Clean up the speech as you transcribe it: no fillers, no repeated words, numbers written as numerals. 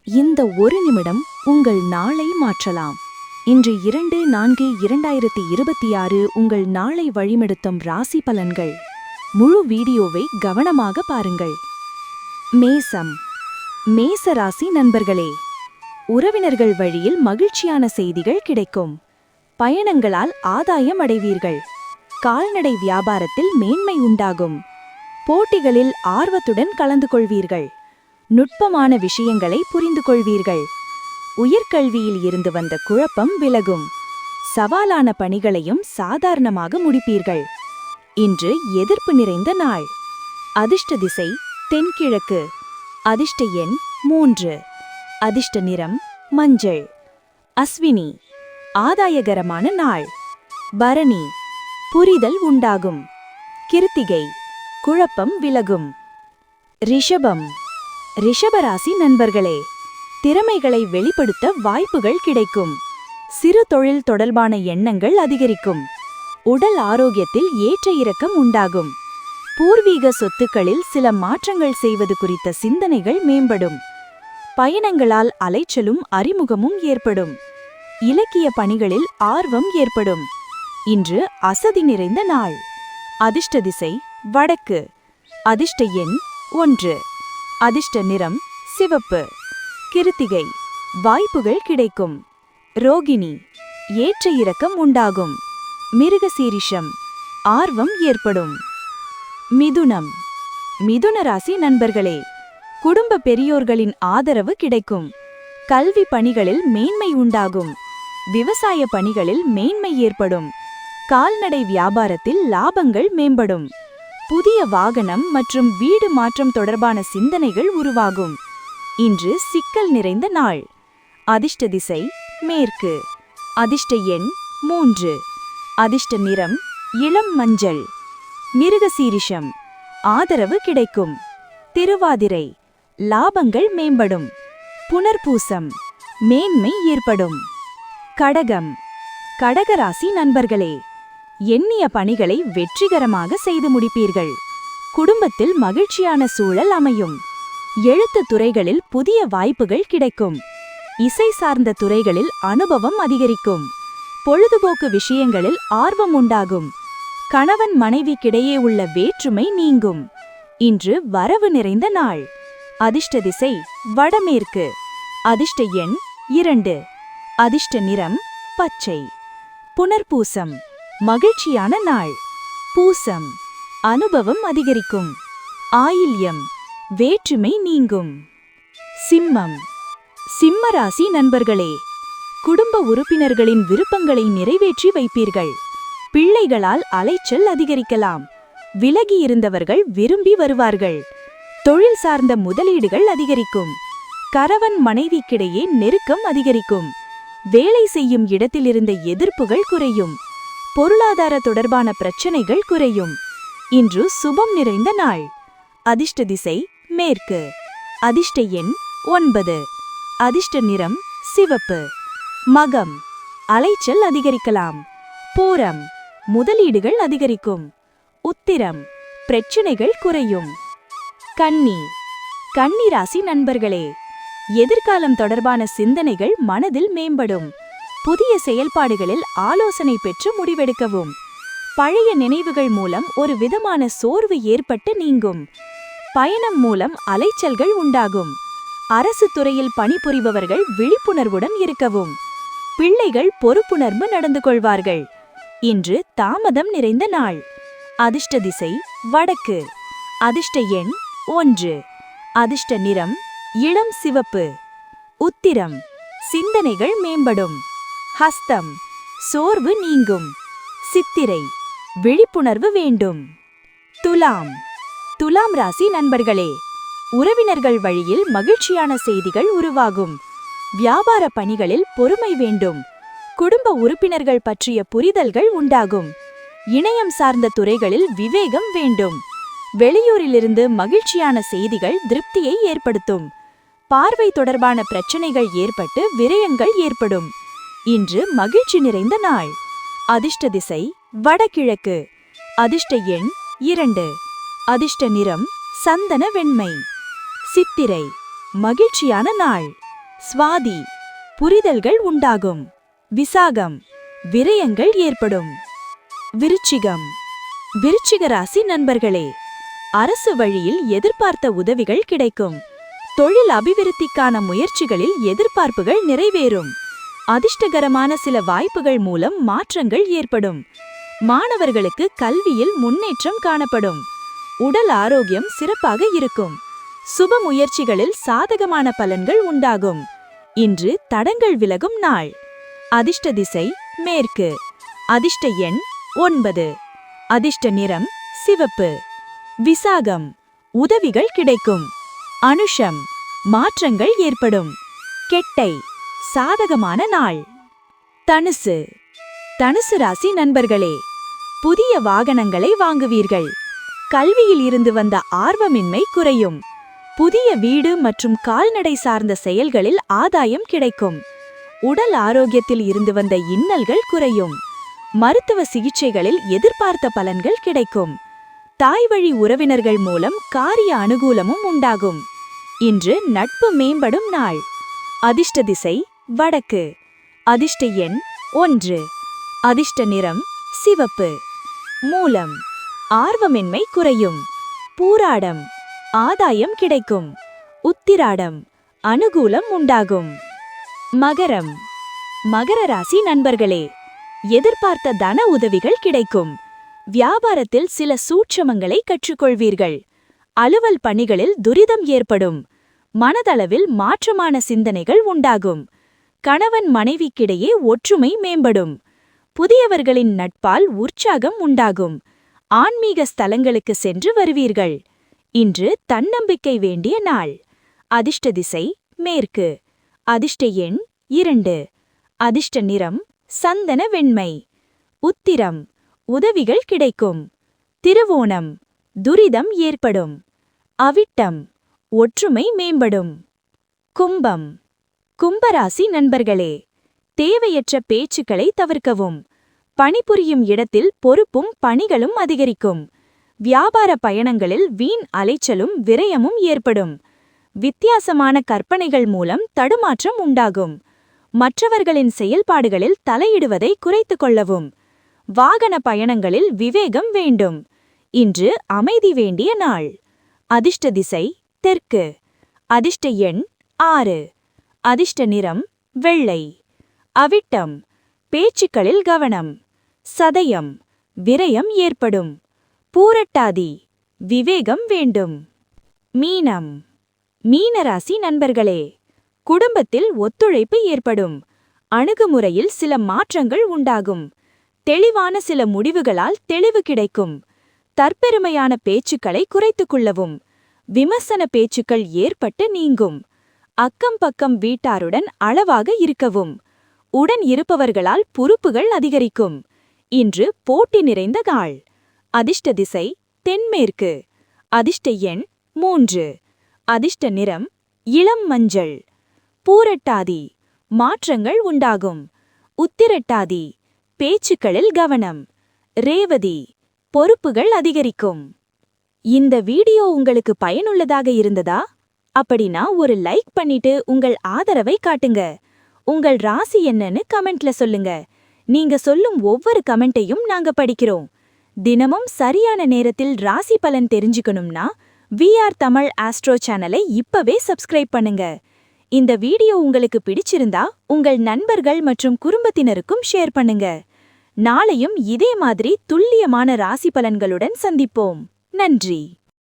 இந்த ஒரு நிமிடம் உங்கள் நாளை மாற்றலாம். இன்று 2/4/2026 உங்கள் நாளை வழிநடத்தும் ராசி பலன்கள். முழு வீடியோவை கவனமாக பாருங்கள். மேசம். மேச ராசி நண்பர்களே, உறவினர்கள் வழியில் மகிழ்ச்சியான செய்திகள் கிடைக்கும். பயணங்களால் ஆதாயம் அடைவீர்கள். கால்நடை வியாபாரத்தில் மேன்மை உண்டாகும். போட்டிகளில் ஆர்வத்துடன் கலந்து கொள்வீர்கள். நுட்பமான விஷயங்களை புரிந்து கொள்வீர்கள். உயர்கல்வியில் இருந்து வந்த குழப்பம் விலகும். சவாலான பணிகளையும் சாதாரணமாக முடிப்பீர்கள். இன்று எதிர்ப்பு நிறைந்த நாள். அதிர்ஷ்ட திசை தென்கிழக்கு. அதிர்ஷ்ட எண் 3. அதிர்ஷ்ட நிறம் மஞ்சள். அஸ்வினி, ஆதாயகரமான நாள். பரணி, புரிதல் உண்டாகும். கிருத்திகை, குழப்பம் விலகும். ரிஷபம். ரிஷபராசி நண்பர்களே, திறமைகளை வெளிப்படுத்த வாய்ப்புகள் கிடைக்கும். சிறு தொழில் தொடர்பான எண்ணங்கள் அதிகரிக்கும். உடல் ஆரோக்கியத்தில் ஏற்ற இறக்கம் உண்டாகும். பூர்வீக சொத்துக்களில் சில மாற்றங்கள் செய்வது குறித்த சிந்தனைகள் மேம்படும். பயணங்களால் அலைச்சலும் அறிமுகமும் ஏற்படும். இலக்கிய பணிகளில் ஆர்வம் ஏற்படும். இன்று அசதி நிறைந்த நாள். அதிர்ஷ்ட திசை வடக்கு. அதிர்ஷ்ட எண் 1. அதிர்ஷ்ட நிறம் சிவப்பு. கிருத்திகை, வாய்ப்புகள் கிடைக்கும். ரோகிணி, ஏற்ற இறக்கம் உண்டாகும். மிருகசீரிஷம், ஆர்வம் ஏற்படும். மிதுனம். மிதுன ராசி நண்பர்களே, குடும்ப பெரியோர்களின் ஆதரவு கிடைக்கும். கல்வி பணிகளில் மேன்மை உண்டாகும். விவசாய பணிகளில் மேன்மை ஏற்படும். கால்நடை வியாபாரத்தில் லாபங்கள் மேம்படும். புதிய வாகனம் மற்றும் வீடு மாற்றம் தொடர்பான சிந்தனைகள் உருவாகும். இன்று சிக்கல் நிறைந்த நாள். அதிர்ஷ்ட திசை மேற்கு. அதிர்ஷ்ட எண் 3. அதிர்ஷ்ட நிறம் இளம் மஞ்சள். மிருகசீரிஷம், ஆதரவு கிடைக்கும். திருவாதிரை, லாபங்கள் மேம்படும். புனர்பூசம், மேன்மை ஏற்படும். கடகம். கடகராசி நண்பர்களே, எண்ணிய பணிகளை வெற்றிகரமாக செய்து முடிப்பீர்கள். குடும்பத்தில் மகிழ்ச்சியான சூழல் அமையும். எழுத்து துறைகளில் புதிய வாய்ப்புகள் கிடைக்கும். இசை சார்ந்த துறைகளில் அனுபவம் அதிகரிக்கும். பொழுதுபோக்கு விஷயங்களில் ஆர்வம் உண்டாகும். கணவன் மனைவிக்கிடையே உள்ள வேற்றுமை நீங்கும். இன்று வரவு நிறைந்த நாள். அதிர்ஷ்ட திசை வடமேற்கு. அதிர்ஷ்ட எண் 2. அதிர்ஷ்ட நிறம் பச்சை. புனர்பூசம், மகிழ்ச்சியான நாள். பூசம், அனுபவம் அதிகரிக்கும். ஆயில்யம், வேற்றுமை நீங்கும். சிம்மம். சிம்ம ராசி நண்பர்களே, குடும்ப உறுப்பினர்களின் விருப்பங்களை நிறைவேற்றி வைப்பீர்கள். பிள்ளைகளால் அலைச்சல் அதிகரிக்கலாம். விலகி இருந்தவர்கள் விரும்பி வருவார்கள். தொழில் சார்ந்த முதலீடுகள் அதிகரிக்கும். கணவன் மனைவிக்கிடையே நெருக்கம் அதிகரிக்கும். வேலை செய்யும் இடத்திலிருந்த எதிர்ப்புகள் குறையும். பொருளாதார தொடர்பான பிரச்சனைகள் குறையும். இன்று சுபம் நிறைந்த நாள். அதிர்ஷ்ட திசை மேற்கு. அதிர்ஷ்ட எண் 9. அதிர்ஷ்ட நிறம் சிவப்பு. மகம், அலைச்சல் அதிகரிக்கலாம். பூரம், முதலீடுகள் அதிகரிக்கும். உத்திரம், பிரச்சனைகள் குறையும். கன்னி. கன்னி ராசி நண்பர்களே, எதிர்காலம் தொடர்பான சிந்தனைகள் மனதில் மேம்படும். புதிய செயல்பாடுகளில் ஆலோசனை பெற்று முடிவெடுக்கவும். பழைய நினைவுகள் மூலம் ஒரு விதமான சோர்வு ஏற்பட்டு நீங்கும். பயணம் மூலம் அலைச்சல்கள் உண்டாகும். அரசு துறையில் பணிபுரிபவர்கள் விழிப்புணர்வுடன் இருக்கவும். பிள்ளைகள் பொறுப்புணர்வு நடந்து கொள்வார்கள். இன்று தாமதம் நிறைந்த நாள். அதிர்ஷ்ட திசை வடக்கு. அதிர்ஷ்ட எண் 1. அதிர்ஷ்ட நிறம் இளம் சிவப்பு. உத்திரம், சிந்தனைகள் மேம்படும். ஹஸ்தம், சோர்வு நீங்கும். சித்திரை, விழிப்புணர்வு வேண்டும். துலாம். துலாம் ராசி நண்பர்களே, உறவினர்கள் வழியில் மகிழ்ச்சியான செய்திகள் உருவாகும். வியாபார பணிகளில் பொறுமை வேண்டும். குடும்ப உறுப்பினர்கள் பற்றிய புரிதல்கள் உண்டாகும். இணையம் சார்ந்த துறைகளில் விவேகம் வேண்டும். வெளியூரிலிருந்து மகிழ்ச்சியான செய்திகள் திருப்தியை ஏற்படுத்தும். பார்வை தொடர்பான பிரச்சனைகள் ஏற்பட்டு விரயங்கள் ஏற்படும். இன்று மகிழ்ச்சி நிறைந்த நாள். அதிர்ஷ்ட திசை வடகிழக்கு. அதிர்ஷ்ட எண் 2. அதிர்ஷ்ட நிறம் சந்தன வெண்மை. சித்திரை, மகிழ்ச்சியான நாள். சுவாதி புரிதல்கள் உண்டாகும். விசாகம் விரயங்கள் ஏற்படும். விருச்சிகம் விருச்சிக ராசி நண்பர்களே, அரசு வழியில் எதிர்பார்த்த உதவிகள் கிடைக்கும். தொழில் அபிவிருத்திக்கான முயற்சிகளில் எதிர்பார்ப்புகள் நிறைவேறும். அதிர்ஷ்டகரமான சில வாய்ப்புகள் மூலம் மாற்றங்கள் ஏற்படும். மாணவர்களுக்கு கல்வியில் முன்னேற்றம் காணப்படும். உடல் ஆரோக்கியம் சிறப்பாக இருக்கும். சுப முயற்சிகளில் சாதகமான பலன்கள் உண்டாகும். இன்று தடங்கள் விலகும் நாள். அதிர்ஷ்ட திசை மேற்கு. அதிர்ஷ்ட எண் 9. அதிர்ஷ்ட நிறம் சிவப்பு. விசாகம் உதவிகள் கிடைக்கும். அனுஷம் மாற்றங்கள் ஏற்படும். கெட்டை சாதகமான நாள். தனுசு தனுசு ராசி நண்பர்களே, புதிய வாகனங்களை வாங்குவீர்கள். கல்வியில் இருந்து வந்த ஆர்வமின்மை குறையும். புதிய வீடு மற்றும் கால்நடை சார்ந்த செயல்களில் ஆதாயம் கிடைக்கும். உடல் ஆரோக்கியத்தில் இருந்து வந்த இன்னல்கள் குறையும். மருத்துவ சிகிச்சைகளில் எதிர்பார்த்த பலன்கள் கிடைக்கும். தாய்வழி உறவினர்கள் மூலம் காரிய அனுகூலமும் உண்டாகும். இன்று நட்பு மேம்படும் நாள். அதிர்ஷ்ட திசை வடக்கு. அதிர்ஷ்ட எண் 1. அதிர்ஷ்ட நிறம் சிவப்பு. மூலம் ஆர்வமின்மை குறையும். பூராடம் ஆதாயம் கிடைக்கும். உத்திராடம் அனுகூலம் உண்டாகும். மகரம் மகர ராசி நண்பர்களே, எதிர்பார்த்த தன உதவிகள் கிடைக்கும். வியாபாரத்தில் சில சூட்சமங்களை கற்றுக்கொள்வீர்கள். அலுவல் பணிகளில் துரிதம் ஏற்படும். மனதளவில் மாற்றமான சிந்தனைகள் உண்டாகும். கணவன் மனைவிக்கிடையே ஒற்றுமை மேம்படும். புதியவர்களின் நட்பால் உற்சாகம் உண்டாகும். ஆன்மீக ஸ்தலங்களுக்கு சென்று வருவீர்கள். இன்று தன்னம்பிக்கை வேண்டிய நாள். அதிர்ஷ்ட திசை மேற்கு. அதிர்ஷ்ட எண் 2. அதிர்ஷ்ட நிறம் சந்தன வெண்மை. உத்திரம் உதவிகள் கிடைக்கும். திருவோணம் துரிதம் ஏற்படும். அவிட்டம் ஒற்றுமை மேம்படும். கும்பம் கும்பராசி நண்பர்களே, தேவையற்ற பேச்சுக்களை தவிர்க்கவும். பணிபுரியும் இடத்தில் பொறுப்பும் பணிகளும் அதிகரிக்கும். வியாபார பயணங்களில் வீண் அலைச்சலும் விரயமும் ஏற்படும். வித்தியாசமான கற்பனைகள் மூலம் தடுமாற்றம் உண்டாகும். மற்றவர்களின் செயல்பாடுகளில் தலையிடுவதை குறைத்துக் கொள்ளவும். வாகன பயணங்களில் விவேகம் வேண்டும். இன்று அமைதி வேண்டிய நாள். அதிர்ஷ்ட திசை தெற்கு. அதிர்ஷ்ட எண் 6. அதிர்ஷ்ட நிறம் வெள்ளை. அவிட்டம் பேச்சுக்களில் கவனம். சதயம் விரயம் ஏற்படும். பூரட்டாதி விவேகம் வேண்டும். மீனம் மீனராசி நண்பர்களே, குடும்பத்தில் ஒத்துழைப்பு ஏற்படும். அணுகுமுறையில் சில மாற்றங்கள் உண்டாகும். தெளிவான சில முடிவுகளால் தெளிவு கிடைக்கும். தற்பெருமையான பேச்சுக்களை குறைத்துக் கொள்ளவும். விமர்சன பேச்சுக்கள் ஏற்பட்டு நீங்கும். அக்கம் பக்கம் வீட்டாருடன் அளவாக இருக்கவும். உடன் இருப்பவர்களால் பொறுப்புகள் அதிகரிக்கும். இன்று போட்டி நிறைந்த நாள். அதிர்ஷ்ட திசை தென்மேற்கு. அதிர்ஷ்ட எண் 3. அதிர்ஷ்ட நிறம் இளம் மஞ்சள். பூரட்டாதி மாற்றங்கள் உண்டாகும். உத்திரட்டாதி பேச்சுக்களில் கவனம். ரேவதி பொறுப்புகள் அதிகரிக்கும். இந்த வீடியோ உங்களுக்கு பயனுள்ளதாக இருந்ததா? அப்படின்னா ஒரு லைக் பண்ணிட்டு உங்கள் ஆதரவை காட்டுங்க. உங்கள் ராசி என்னன்னு கமெண்ட்ல சொல்லுங்க. நீங்க சொல்லும் ஒவ்வொரு கமெண்ட்டையும் நாங்க படிக்கிறோம். தினமும் சரியான நேரத்தில் ராசி பலன் தெரிஞ்சுக்கணும்னா VR தமிழ் ஆஸ்ட்ரோ சேனலை இப்பவே சப்ஸ்கிரைப் பண்ணுங்க. இந்த வீடியோ உங்களுக்கு பிடிச்சிருந்தா உங்கள் நண்பர்கள் மற்றும் குடும்பத்தினருக்கும் ஷேர் பண்ணுங்க. நாளையும் இதே மாதிரி துல்லியமான ராசி பலன்களுடன் சந்திப்போம். நன்றி.